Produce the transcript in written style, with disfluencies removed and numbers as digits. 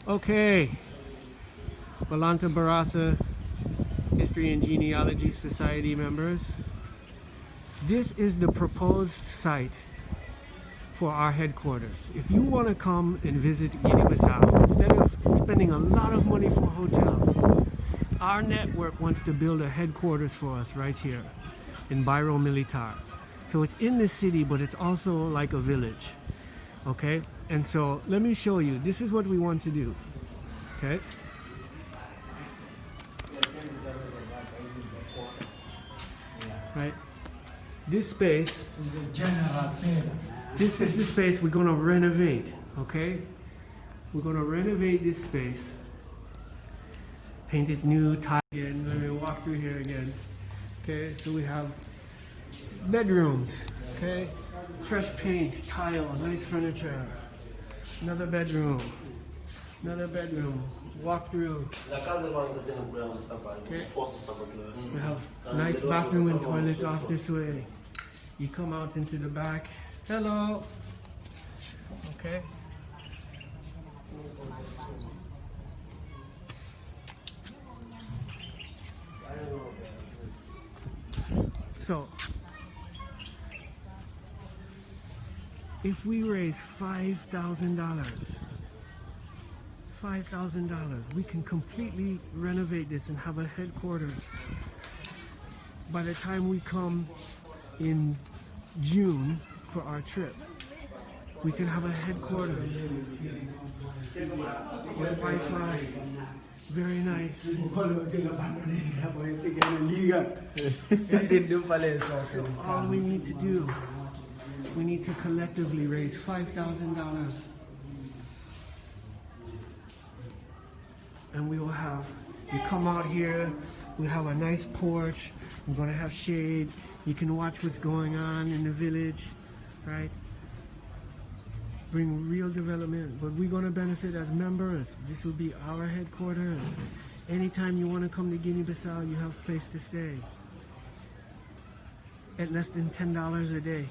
Okay, Balanta Barasa History and Genealogy Society members, this is the proposed site for our headquarters. If you want to come and visit Guinea Bissau, instead of spending a lot of money for a hotel, our network wants to build a headquarters for us right here in Bairro Militar. So it's in the city, but it's also like a village. Okay, and so let me show you. This is what we want to do. Okay. Right. This space, this is the space we're going to renovate. Okay. We're going to renovate this space. Paint it new, tile again. Let me walk through here again. Okay. So we have bedrooms. Okay. Fresh paint, tile, nice furniture. Another bedroom. Another bedroom. Walk through. Okay. We have nice bathroom and toilets off this way. You come out into the back. Hello. Okay. So, if we raise $5,000, we can completely renovate this and have a headquarters. By the time we come in June for our trip, we can have a headquarters with Wi-Fi. Very nice. So all we need to do, we need to collectively raise $5,000. And we will have, you come out here, we have a nice porch, we're going to have shade, you can watch what's going on in the village, right? Bring real development, but we're going to benefit as members. This will be our headquarters. Anytime you want to come to Guinea Bissau, you have a place to stay at less than $10 a day.